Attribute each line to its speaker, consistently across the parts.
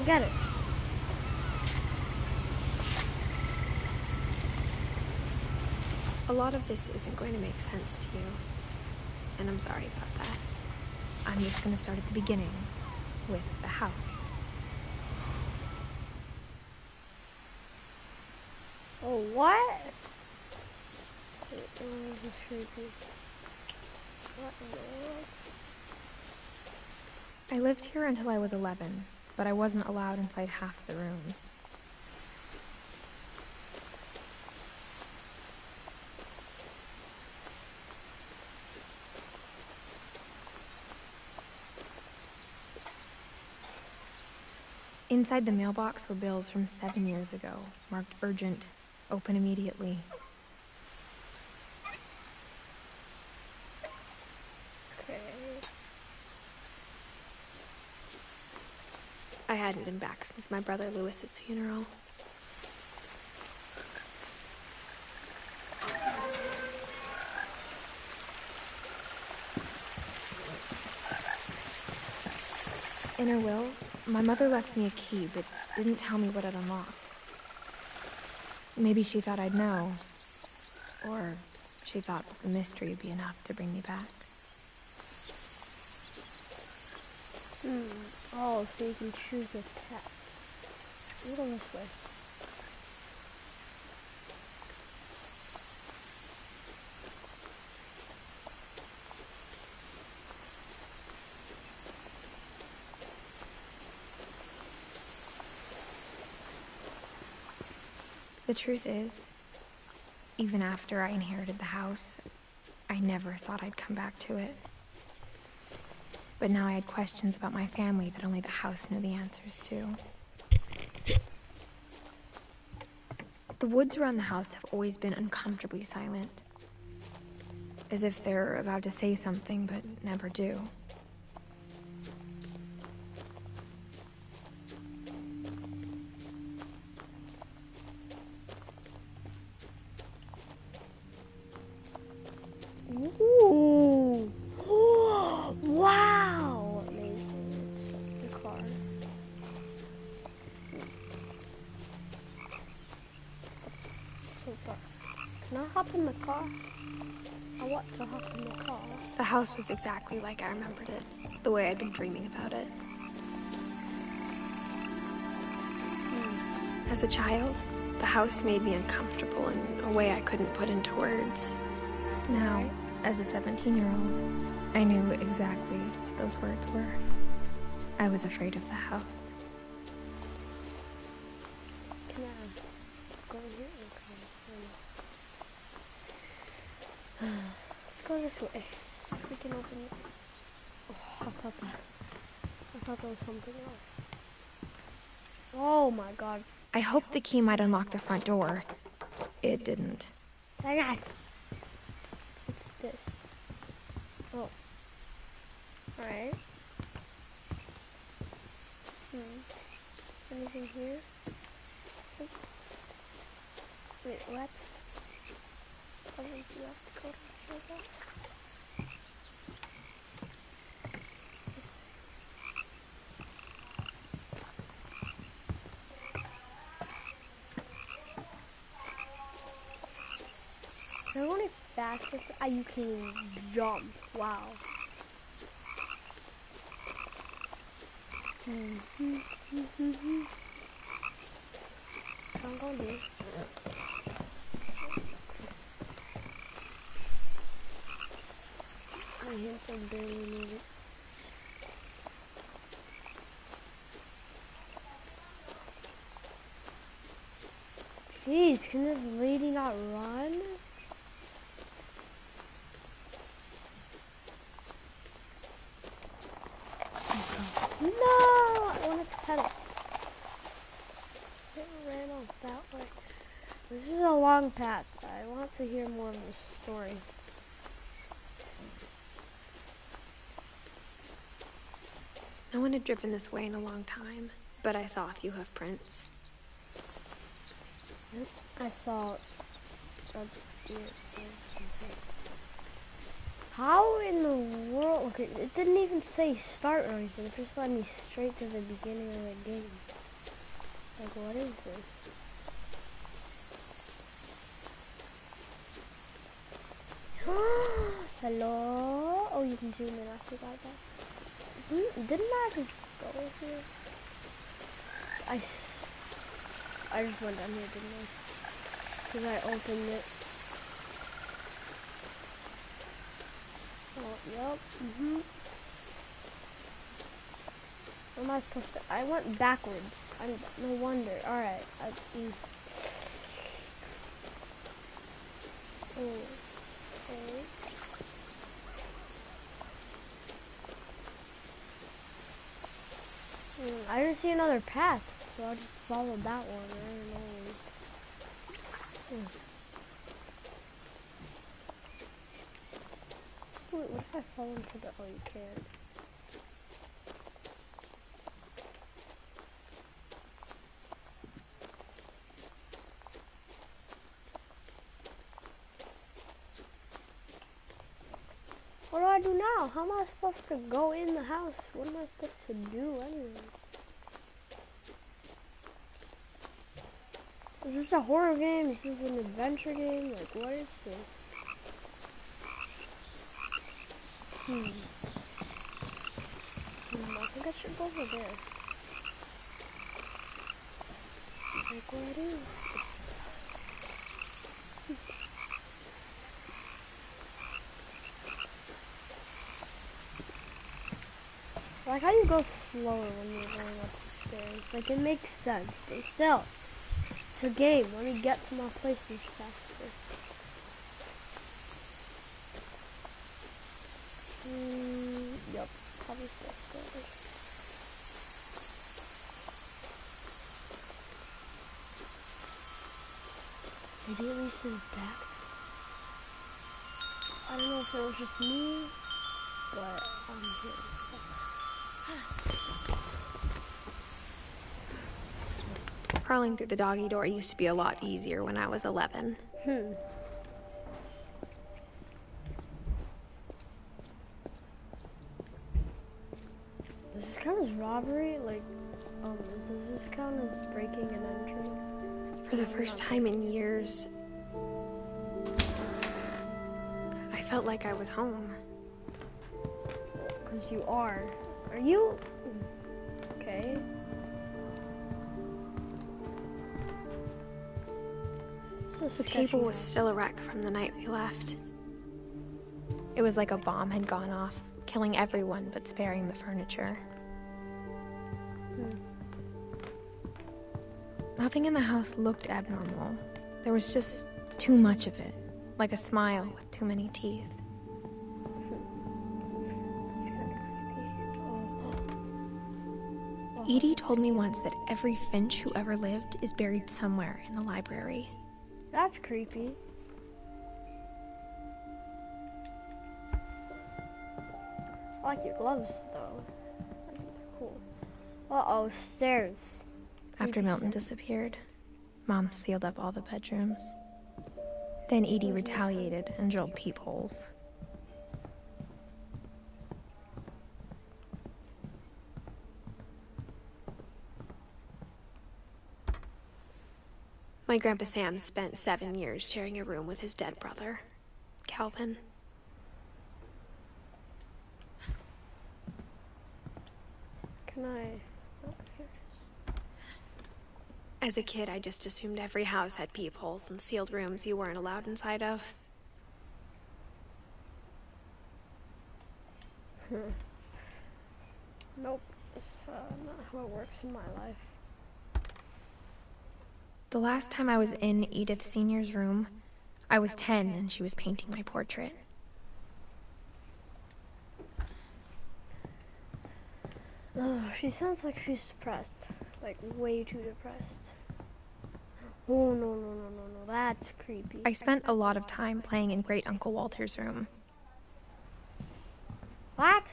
Speaker 1: don't get it.
Speaker 2: A lot of this isn't going to make sense to you, and I'm sorry about that. I'm just going to start at the beginning, with the house.
Speaker 1: Oh, what?
Speaker 2: I lived here until I was 11, but I wasn't allowed inside half the rooms. Inside the mailbox were bills from 7 years ago, marked urgent, open immediately.
Speaker 1: Okay.
Speaker 2: I hadn't been back since my brother Lewis's funeral. In her will, my mother left me a key, but didn't tell me what it unlocked. Maybe she thought I'd know. Or she thought that the mystery would be enough to bring me back.
Speaker 1: Oh, so you can choose a pet. Go this way.
Speaker 2: The truth is, even after I inherited the house, I never thought I'd come back to it. But now I had questions about my family that only the house knew the answers to. The woods around the house have always been uncomfortably silent. As if they're about to say something, but never do.
Speaker 1: Ooh. Wow. Amazing. It's a car. So far. Can I hop in the car? I want to hop in the car.
Speaker 2: The house was exactly like I remembered it, the way I'd been dreaming about it. As a child, the house made me uncomfortable in a way I couldn't put into words. Now, as a 17-year-old, I knew exactly what those words were. I was afraid of the house.
Speaker 1: Can I go here? Okay. Let's go this way. We can open it. Oh, I thought that was something else. Oh my god.
Speaker 2: I hoped the key might unlock the front door. It didn't.
Speaker 1: Dang it. What's this? Oh. Alright. Anything here? Oh. Wait, what? What did you have to go to that? They're only faster. You can jump. Wow. I'm going here. My hands are barely moving. Jeez, can this lady not run? No! I wanted to pet it. It ran off that way. This is a long path. I want to hear more of the story.
Speaker 2: No one had driven this way in a long time, but I saw a few hoof prints.
Speaker 1: I saw how in the world? Okay, it didn't even say start or anything. It just led me straight to the beginning of the game. Like, what is this? Hello? Oh, you can zoom in. I forgot that. Didn't I just go here? I just went down here, didn't I? Because I opened it. Oh, yep. What am I supposed to? I went backwards. No wonder. Alright. Okay. I didn't see another path, so I just followed that one. I don't know. Wait, what if I fall into the... Oh, you can't. What do I do now? How am I supposed to go in the house? What am I supposed to do anyway? Is this a horror game? Is this an adventure game? Like, what is this? I think I should go over there. Like, what is this? I like how you go slower when you're going upstairs. Like, it makes sense, but still. It's a game. Let me get to my places faster. Yep. Probably supposed to go there. Maybe at least in back. I don't know if it was just me, but I'm here.
Speaker 2: Crawling through the doggy door used to be a lot easier when I was 11.
Speaker 1: Does this count as robbery? Like, does this count as breaking and entering?
Speaker 2: For the first time in years, I felt like I was home.
Speaker 1: Because you are. Are you? Okay.
Speaker 2: The table was still a wreck from the night we left. It was like a bomb had gone off, killing everyone but sparing the furniture. Nothing in the house looked abnormal. There was just too much of it, like a smile with too many teeth.
Speaker 1: That's kind of creepy.
Speaker 2: Edie told me once that every Finch who ever lived is buried somewhere in the library.
Speaker 1: That's creepy. I like your gloves, though. I think they're cool. Uh-oh, stairs.
Speaker 2: After Milton disappeared, Mom sealed up all the bedrooms. Then Edie retaliated and drilled peepholes. My Grandpa Sam spent 7 years sharing a room with his dead brother, Calvin.
Speaker 1: Can I... Oh, here it is.
Speaker 2: As a kid, I just assumed every house had peepholes and sealed rooms you weren't allowed inside of.
Speaker 1: Nope. It's not how it works in my life.
Speaker 2: The last time I was in Edith Sr.'s room, I was 10 and she was painting my portrait.
Speaker 1: Oh, she sounds like she's depressed. Like, way too depressed. Oh, no, that's creepy.
Speaker 2: I spent a lot of time playing in Great Uncle Walter's room.
Speaker 1: What?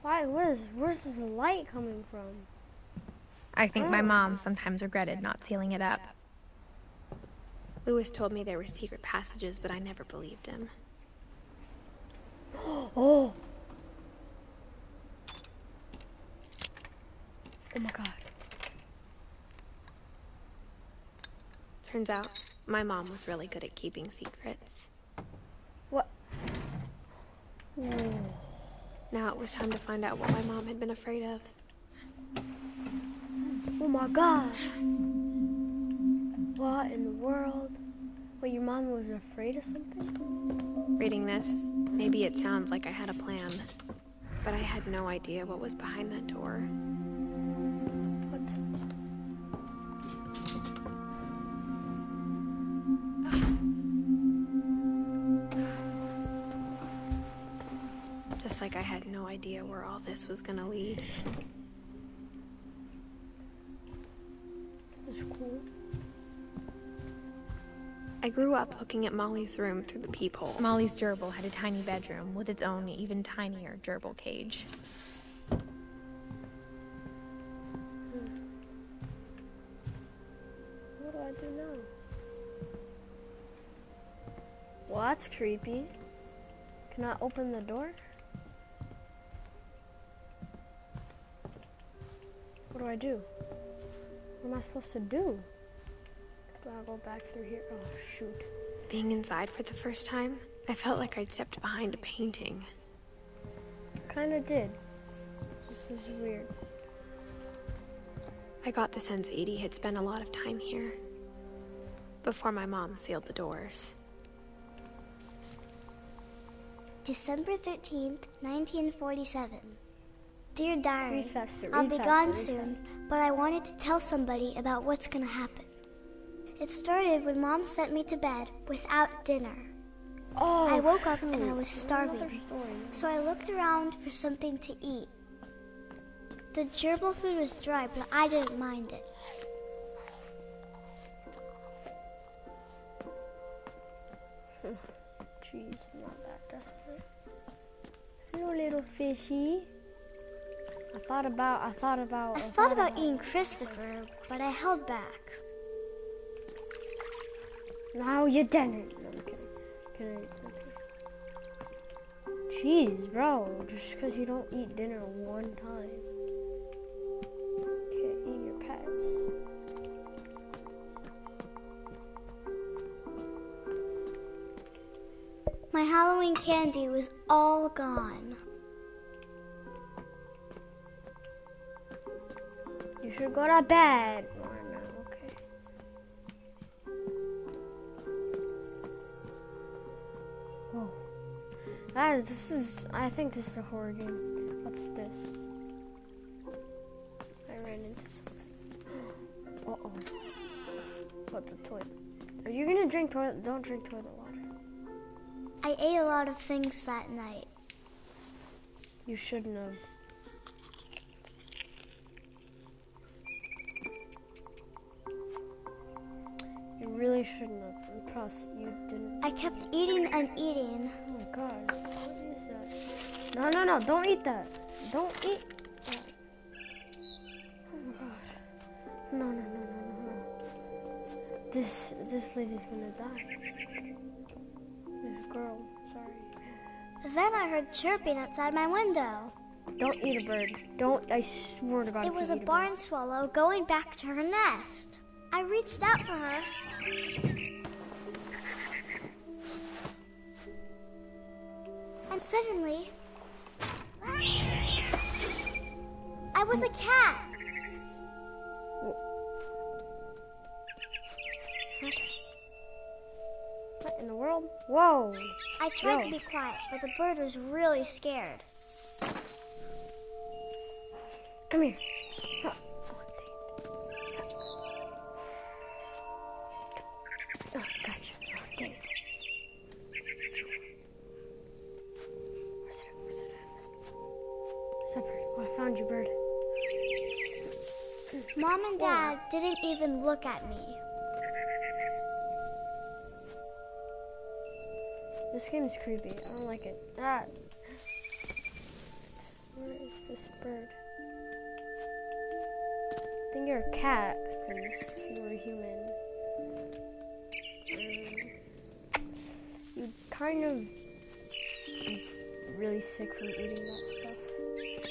Speaker 1: Why? Where's this light coming from?
Speaker 2: I think my mom sometimes regretted not sealing it up. Lewis told me there were secret passages, but I never believed him.
Speaker 1: Oh! Oh my god.
Speaker 2: Turns out, my mom was really good at keeping secrets.
Speaker 1: What? Whoa.
Speaker 2: Now it was time to find out what my mom had been afraid of.
Speaker 1: Oh my gosh. What in the world? Wait, your mom was afraid of something?
Speaker 2: Reading this, maybe it sounds like I had a plan, but I had no idea what was behind that door.
Speaker 1: What?
Speaker 2: Just like I had no idea where all this was gonna lead.
Speaker 1: That's cool.
Speaker 2: I grew up looking at Molly's room through the peephole.
Speaker 3: Molly's gerbil had a tiny bedroom with its own even tinier gerbil cage.
Speaker 1: What do I do now? Well, that's creepy. Can I open the door? What do I do? What am I supposed to do? Do I go back through here? Oh, shoot.
Speaker 2: Being inside for the first time, I felt like I'd stepped behind a painting.
Speaker 1: Kinda did. This is weird.
Speaker 2: I got the sense Edie had spent a lot of time here, before my mom sealed the doors.
Speaker 4: December 13th, 1947. Dear Diary,
Speaker 1: Read faster,
Speaker 4: I'll
Speaker 1: read
Speaker 4: be
Speaker 1: faster,
Speaker 4: gone
Speaker 1: read
Speaker 4: soon,
Speaker 1: faster.
Speaker 4: but I wanted to tell somebody about what's gonna happen. It started when Mom sent me to bed without dinner.
Speaker 1: Oh,
Speaker 4: I woke up
Speaker 1: shoot.
Speaker 4: and I was
Speaker 1: Another
Speaker 4: starving,
Speaker 1: story.
Speaker 4: so I looked around for something to eat. The gerbil food was dry, but I didn't mind it.
Speaker 1: Jeez, I'm not that desperate. Hello, little fishy. I thought about
Speaker 4: eating Christopher, but I held back.
Speaker 1: No, you didn't. No, I'm kidding. Okay. Jeez, bro. Just because you don't eat dinner one time. Can't eat your pets.
Speaker 4: My Halloween candy was all gone.
Speaker 1: You should go to bed. Or no, okay. Whoa. I think this is a horror game. What's this? I ran into something. Uh-oh. What's a toilet? Are you gonna drink toilet? Don't drink toilet water.
Speaker 4: I ate a lot of things that night.
Speaker 1: You shouldn't have. You really shouldn't have. And plus, you didn't.
Speaker 4: I kept eating and eating.
Speaker 1: Oh my god. What is that? No. Don't eat that. Don't eat. Oh my god. No. This lady's gonna die. This girl. Sorry.
Speaker 4: Then I heard chirping outside my window.
Speaker 1: Don't eat a bird. Don't. I swear to God.
Speaker 4: It was a barn swallow going back to her nest. I reached out for her. And suddenly, I was a cat.
Speaker 1: What in the world? Whoa.
Speaker 4: I tried to be quiet, but the bird was really scared.
Speaker 1: Come here. Oh, gotcha. Oh, dang it. Where's it at? What's up, bird? Oh, I found you, bird.
Speaker 4: Mom and Dad didn't even look at me.
Speaker 1: This game's creepy. I don't like it. Ah. Where is this bird? I think you're a cat, because if you were a human. You'd kind of be really sick from eating that stuff.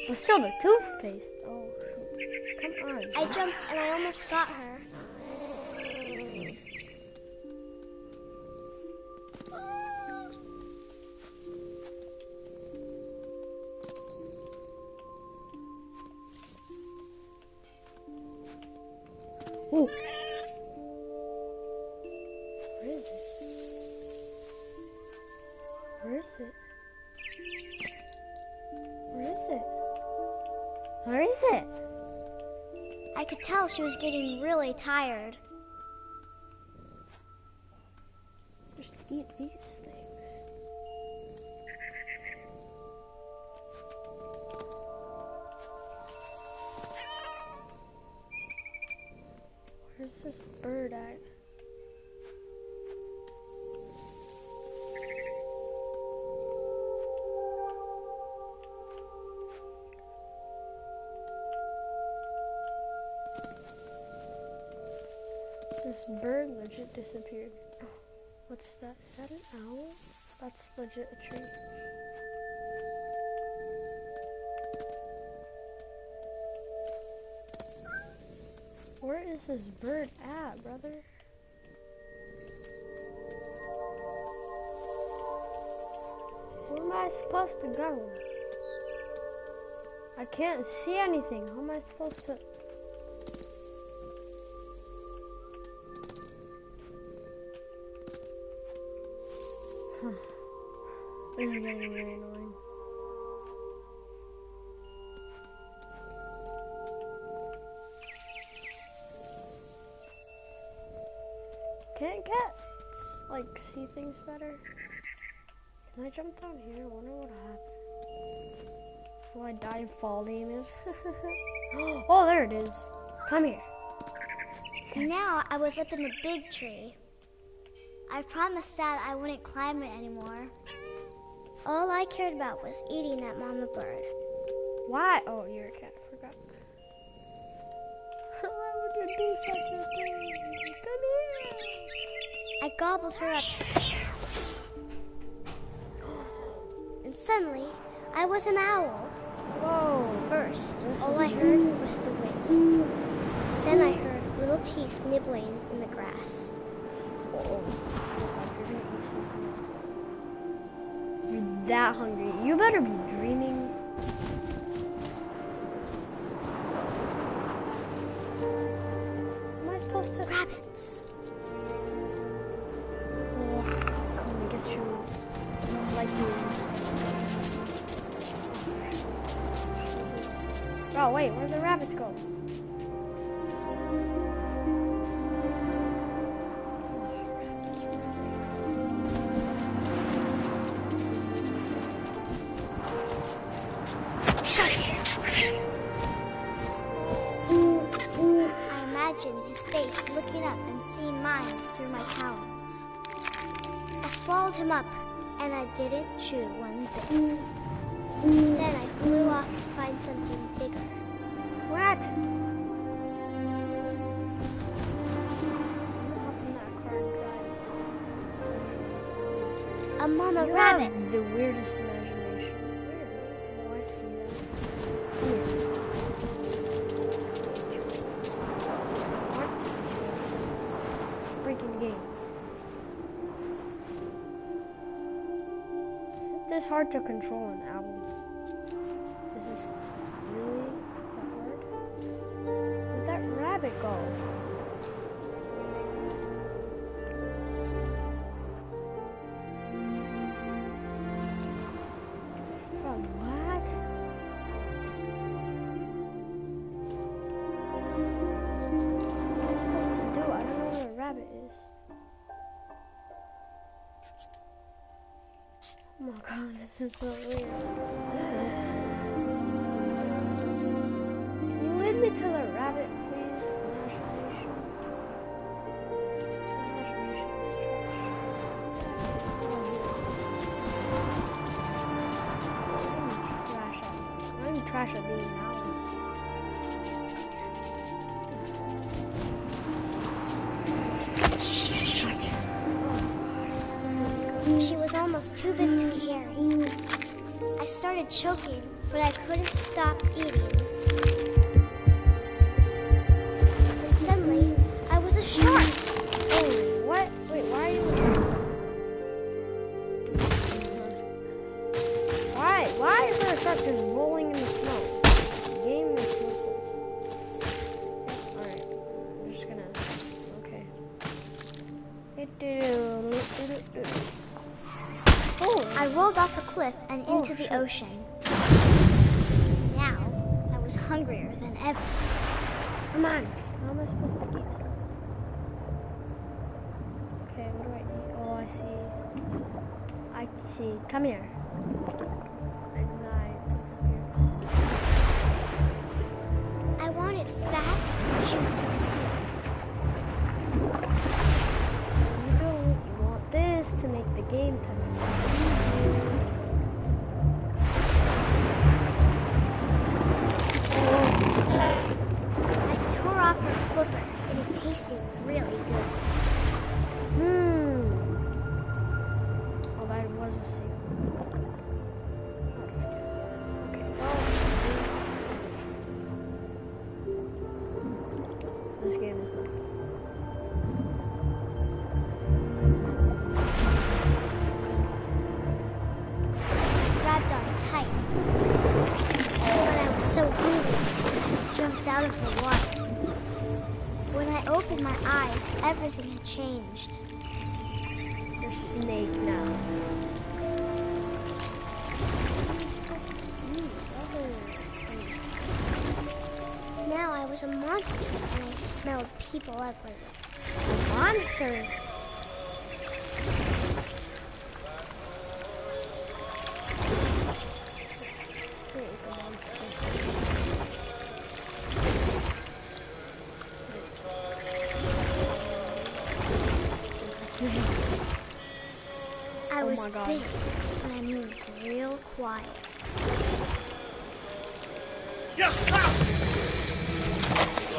Speaker 1: But still, the toothpaste. Oh, shoot. Come on.
Speaker 4: I jumped and I almost got her.
Speaker 1: Oh! Where is it? Where is it? Where is it? Where is it?
Speaker 4: I could tell she was getting really tired.
Speaker 1: Just eat these things. Where's this bird at? This bird legit disappeared. What's that? Is that an owl? That's legit a tree. Where is this bird at, brother? Where am I supposed to go? I can't see anything. How am I supposed to... This is getting really annoying. Can't cats like see things better? Can I jump down here? I wonder what happened. Will I die of fall damage? Oh, there it is. Come here.
Speaker 4: Now I was up in the big tree. I promised Dad I wouldn't climb it anymore. All I cared about was eating that mama bird.
Speaker 1: Why? Oh, you're a cat. I forgot. Why would you do such a thing? Come here.
Speaker 4: I gobbled her up. And suddenly, I was an owl.
Speaker 1: Whoa.
Speaker 4: First, all I heard was the wind. Then I heard little teeth nibbling in the grass.
Speaker 1: Oh, you're gonna eat something else. You're that hungry. You better be dreaming. Am I supposed to?
Speaker 4: Rabbits.
Speaker 1: Oh, come and get you. I don't like you. Oh wait, where'd the rabbits go?
Speaker 4: His face looking up and seeing mine through my talons. I swallowed him up, and I didn't chew one bit. Then I flew off to find something bigger.
Speaker 1: What?
Speaker 4: A mama
Speaker 1: You
Speaker 4: rabbit.
Speaker 1: have the weirdest imagination. Where? Oh, I see that. Here. Freaking game. Isn't this hard to control an owl? Is this really that hard? Where'd that rabbit go? Oh, what? What am I supposed to do? I don't know where a rabbit is. Oh my god, this is so weird. Can you lead me to the rabbit, please? Imagination. Imagination is trash. I'm trash at being an owl.
Speaker 4: She was almost too big to carry. I started choking, but I couldn't stop eating. And suddenly, I was a shark.
Speaker 1: Oh, what? Wait, why are you a shark? Why is there a shark just rolling in the snow? The game makes no sense. Alright, I'm just gonna
Speaker 4: cliff and into the ocean. Now, I was hungrier than ever.
Speaker 1: Come on. How am I supposed to eat stuff? Okay, what do I eat? Oh, I see. Come here. What's up here?
Speaker 4: I wanted fat, juicy seeds.
Speaker 1: You don't. You want this to make the game 10 times
Speaker 4: I tore off her flipper, and it tasted really good.
Speaker 1: Oh, that was a secret. Okay, well, this game is nothing.
Speaker 4: Grabbed on tight. But I was so hungry, I jumped out of the water. When I opened my eyes, everything had changed.
Speaker 1: You're snake now.
Speaker 4: Now I was a monster, and I smelled people everywhere.
Speaker 1: A monster.
Speaker 4: I was
Speaker 1: my God.
Speaker 4: big, but I moved real quiet.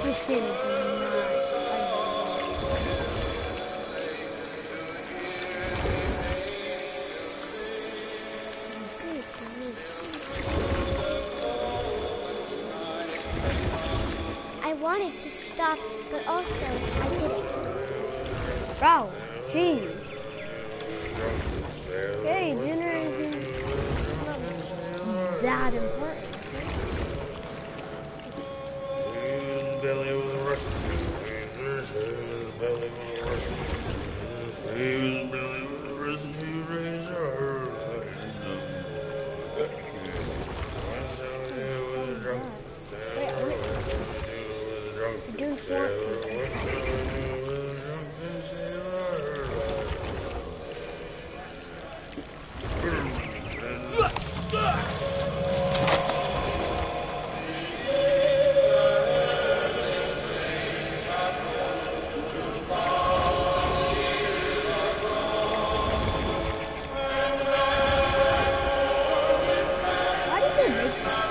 Speaker 1: This game is
Speaker 4: I wanted to stop, but also I didn't.
Speaker 1: Bro, jeez. Hey, dinner isn't that important.
Speaker 5: Belly with a rusty razor, his belly with a rusty razor, his belly with a rusty razor.
Speaker 1: I just want to. Why did they make this?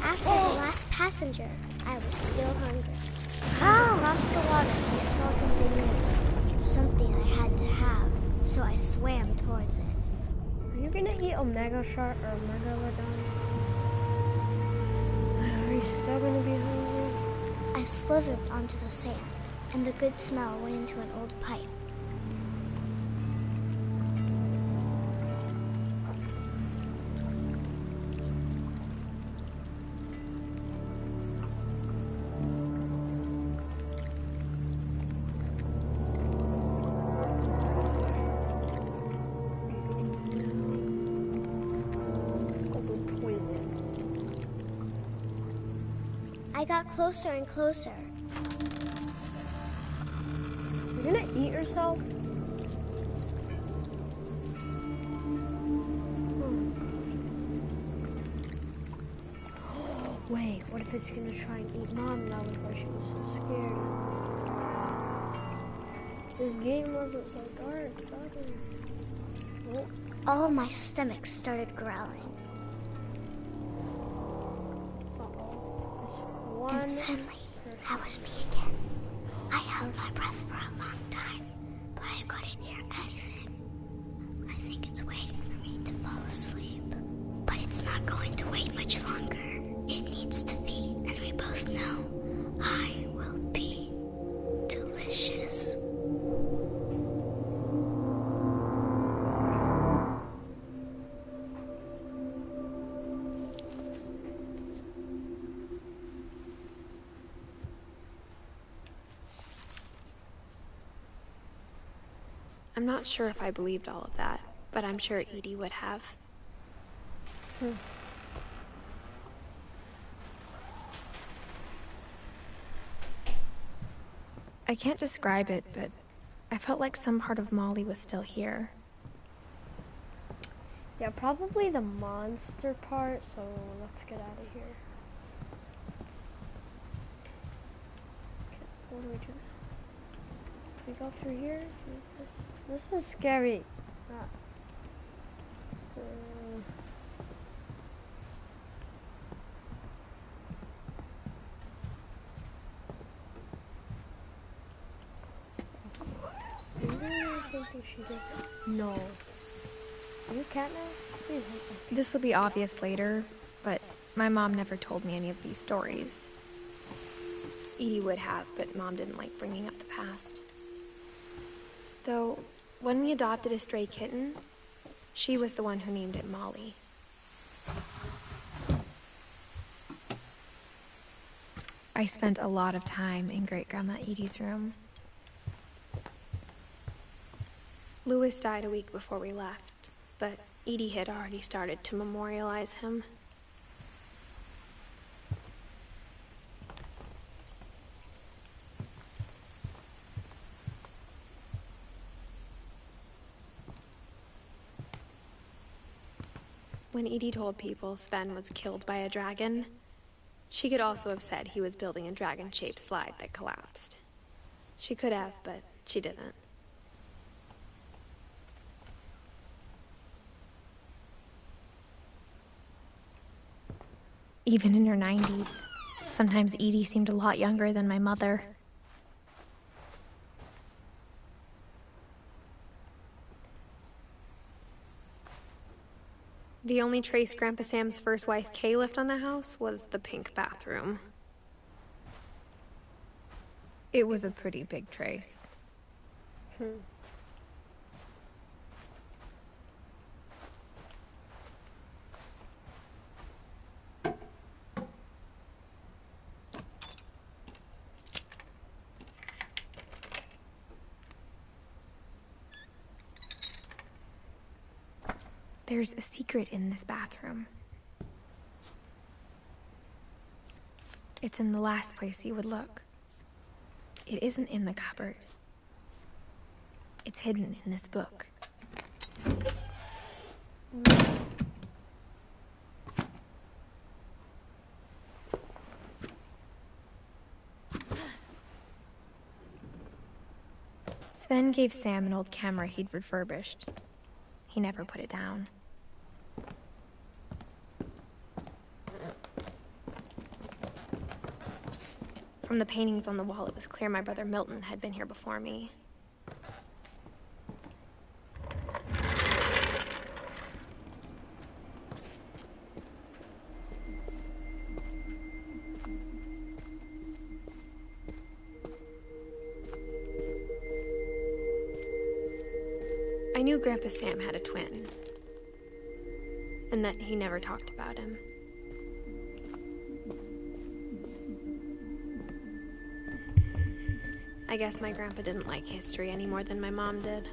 Speaker 4: After the last passenger, I was still hungry. Across the water, I smelled something new. Something I had to have, so I swam towards it.
Speaker 1: Are you gonna eat Omega Shark or Megalodon? Are you still gonna be hungry?
Speaker 4: I slithered onto the sand, and the good smell went into an old pipe.
Speaker 1: Let's go to the toilet.
Speaker 4: I got closer and closer.
Speaker 1: You're gonna eat yourself? Wait, what if it's gonna try and eat Mom? That was why she was so scared. This game wasn't so dark. Oh,
Speaker 4: All my stomach started growling,
Speaker 1: it's one.
Speaker 4: and suddenly, that was me again. I held my breath for a long time, but I couldn't hear anything. I think it's waiting for me to fall asleep. But it's not going to wait much longer. It needs to feed, and we both know I will be delicious.
Speaker 2: I'm not sure if I believed all of that, but I'm sure Edie would have. I can't describe it, but I felt like some part of Molly was still here.
Speaker 1: Yeah, probably the monster part, so let's get out of here. Okay, what do we do now? We go through here? Through this? This is scary. No. Are you a cat now? Please help me.
Speaker 2: This will be obvious later, but my mom never told me any of these stories. Edie would have, but Mom didn't like bringing up the past. Though, when we adopted a stray kitten, she was the one who named it Molly. I spent a lot of time in Great-Grandma Edie's room. Louis died a week before we left, but Edie had already started to memorialize him. When Edie told people Sven was killed by a dragon, she could also have said he was building a dragon-shaped slide that collapsed. She could have, but she didn't. Even in her 90s, sometimes Edie seemed a lot younger than my mother. The only trace Grandpa Sam's first wife Kay left on the house was the pink bathroom. It was a pretty big trace. There's a secret in this bathroom. It's in the last place you would look. It isn't in the cupboard. It's hidden in this book. Sven gave Sam an old camera he'd refurbished. He never put it down. From the paintings on the wall, it was clear my brother Milton had been here before me. I knew Grandpa Sam had a twin, and that he never talked about him. I guess my grandpa didn't like history any more than my mom did.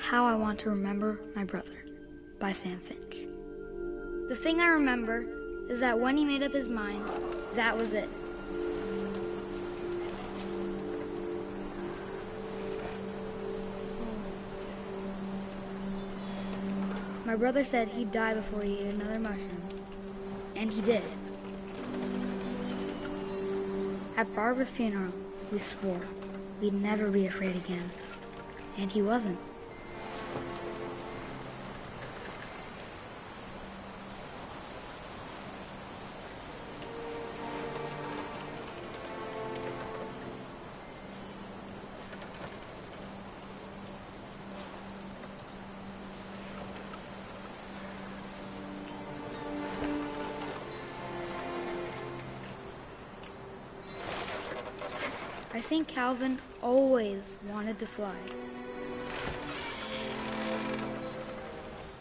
Speaker 6: How I Want to Remember My Brother by Sam Finch. The thing I remember is that when he made up his mind, that was it. My brother said he'd die before he ate another mushroom. And he did. At Barbara's funeral, we swore we'd never be afraid again. And he wasn't. I think Calvin always wanted to fly.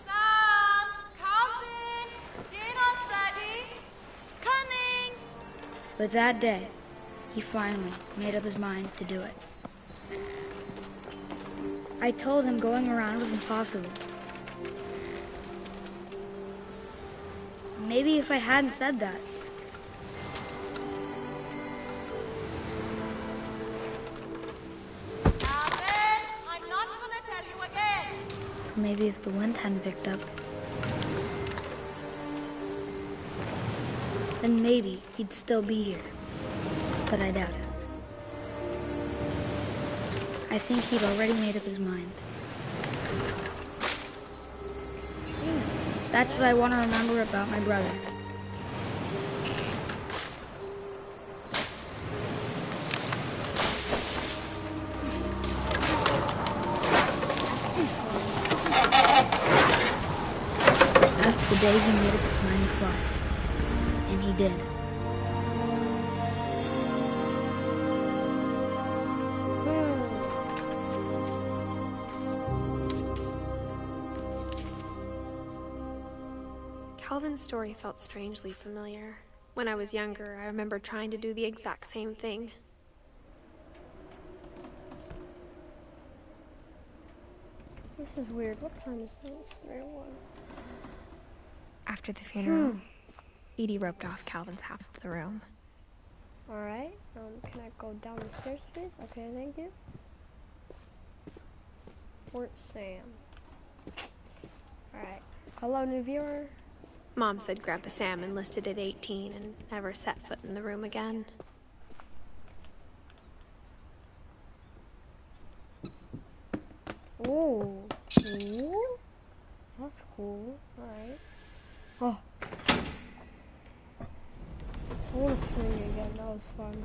Speaker 7: Sam! Calvin! Dinner study!
Speaker 4: Coming!
Speaker 6: But that day, he finally made up his mind to do it. I told him going around was impossible. Maybe if I hadn't said that,
Speaker 7: I'm not gonna tell you again.
Speaker 6: or maybe if the wind hadn't picked up, then maybe he'd still be here. But I doubt it. I think he'd already made up his mind. That's what I want to remember about my brother. That's the day he made up his mind to fly. And he did.
Speaker 2: Calvin's story felt strangely familiar. When I was younger, I remember trying to do the exact same thing.
Speaker 1: This is weird. What time is this? 3:01.
Speaker 3: After the funeral, Edie roped off Calvin's half of the room.
Speaker 1: Alright. Can I go down the stairs, please? Okay, thank you. Fort Sam. Alright. Hello, new viewer.
Speaker 2: Mom said Grandpa Sam enlisted at 18 and never set foot in the room again.
Speaker 1: Oh, cool. That's cool. Alright. Oh. I want to swing again. That was fun.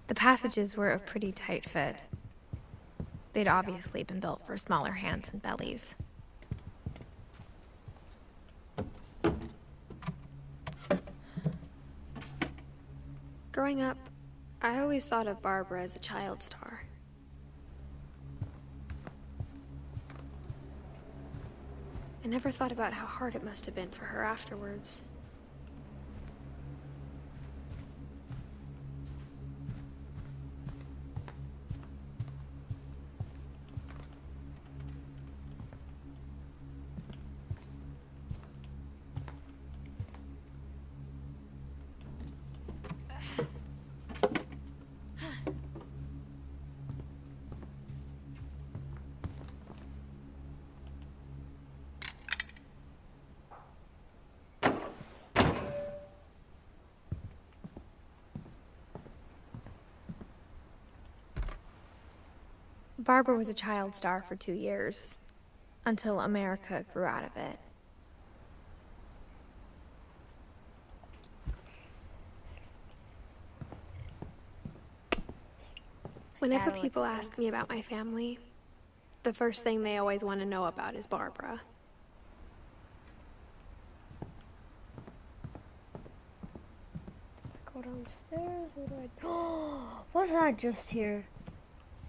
Speaker 3: The passages were a pretty tight fit. They'd obviously been built for smaller hands and bellies.
Speaker 2: Growing up, I always thought of Barbara as a child star. I never thought about how hard it must have been for her afterwards.
Speaker 3: Barbara was a child star for 2 years, until America grew out of it.
Speaker 2: Whenever people ask me about my family, the first thing they always want to know about is Barbara.
Speaker 1: Go downstairs. What do I do? Was I just here?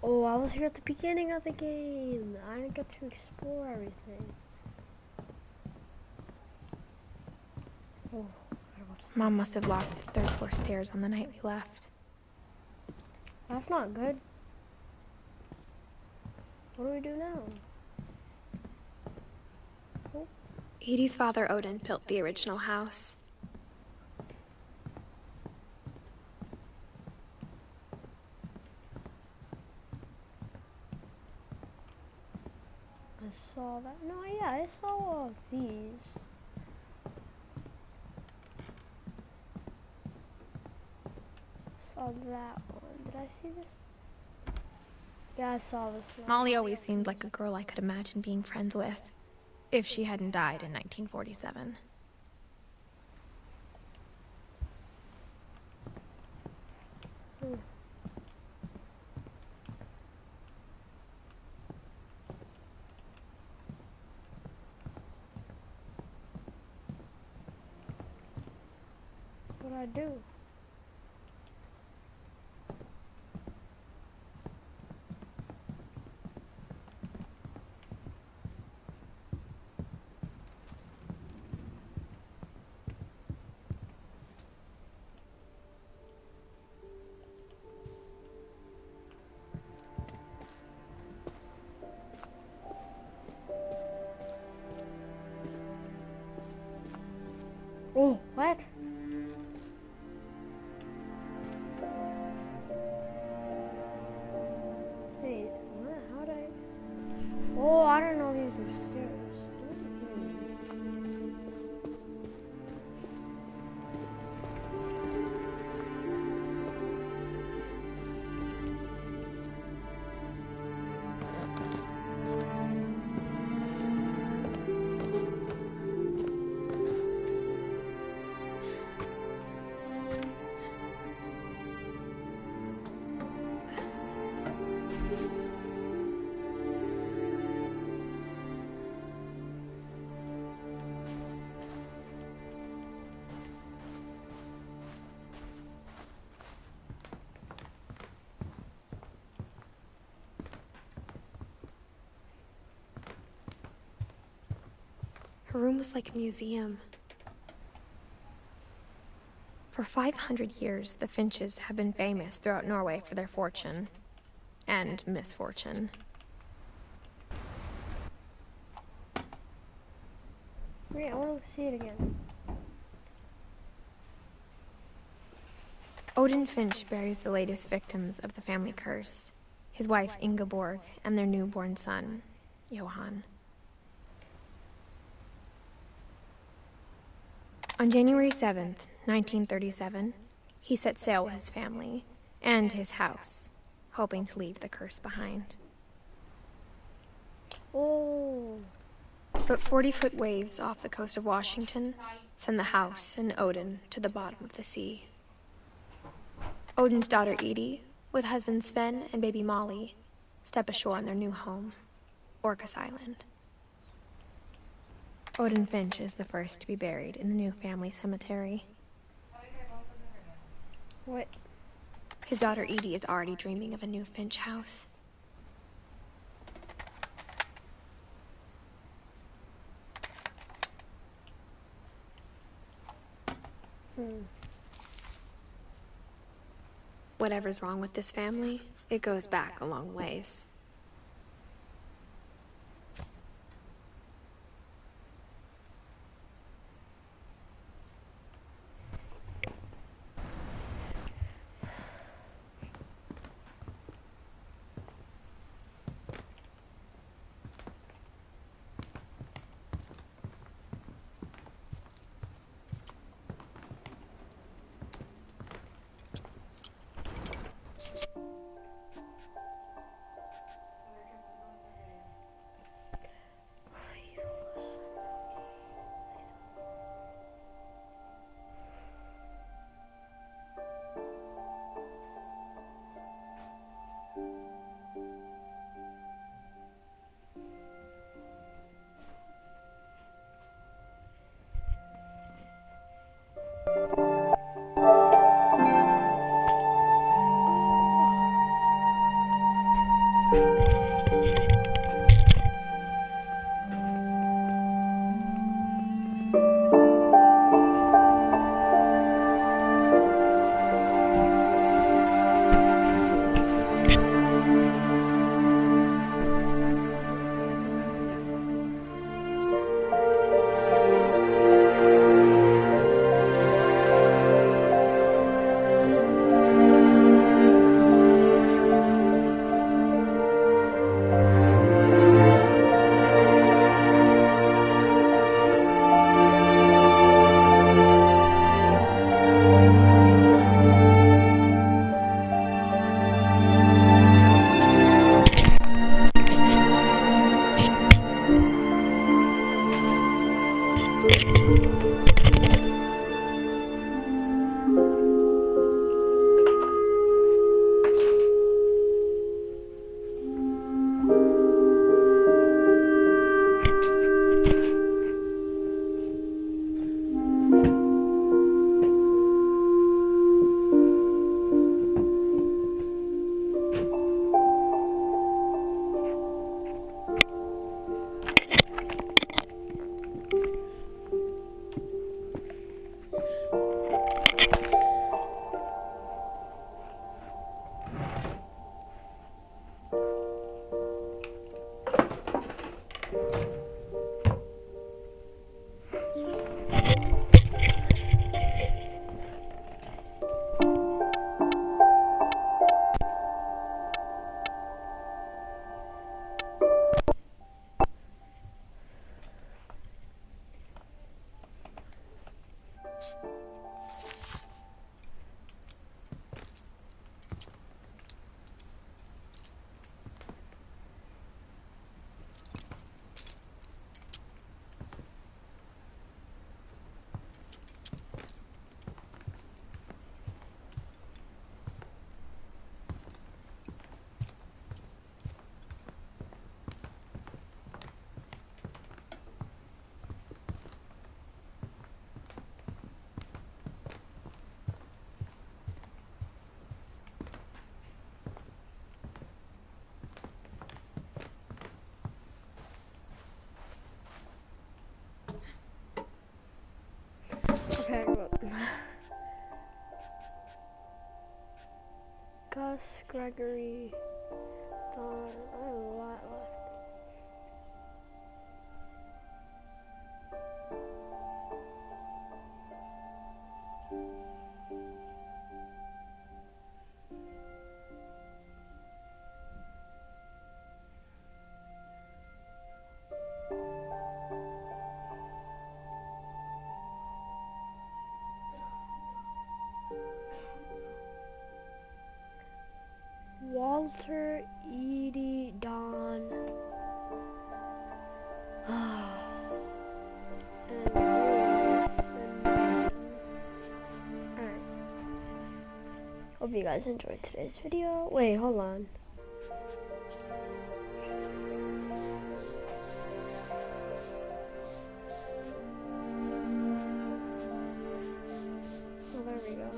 Speaker 1: Oh, I was here at the beginning of the game. I didn't get to explore everything. Oh, gotta go upstairs.
Speaker 3: Mom must have locked the third floor stairs on the night we left.
Speaker 1: That's not good. What do we do now? Oh,
Speaker 2: Edie's father, Odin, built the original house.
Speaker 1: I saw that. No, yeah, I saw all of these. Saw that one. Did I see this? Yeah, I saw this one.
Speaker 3: Molly always seemed like a girl I could imagine being friends with, if she hadn't died in 1947.
Speaker 1: What'd I do? Oh, what? Wait, what? How'd I? Oh, I don't know these were stairs.
Speaker 3: Her room was like a museum. For 500 years, the Finches have been famous throughout Norway for their fortune and misfortune.
Speaker 1: Wait, I want to see it again.
Speaker 3: Odin Finch buries the latest victims of the family curse, his wife Ingeborg and their newborn son, Johan. On January 7th, 1937, he set sail with his family and his house, hoping to leave the curse behind.
Speaker 1: Oh.
Speaker 3: But 40-foot waves off the coast of Washington send the house and Odin to the bottom of the sea. Odin's daughter Edie, with husband Sven and baby Molly, step ashore on their new home, Orcas Island. Odin Finch is the first to be buried in the new family cemetery.
Speaker 1: What?
Speaker 3: His daughter Edie is already dreaming of a new Finch house. Whatever's wrong with this family, it goes back a long ways.
Speaker 1: Gregory, Don, I have a lot left. Walter, Edie, Don, and Lewis, and Nathan. Alright. Hope you guys enjoyed today's video. Wait, hold on. Oh, there we go.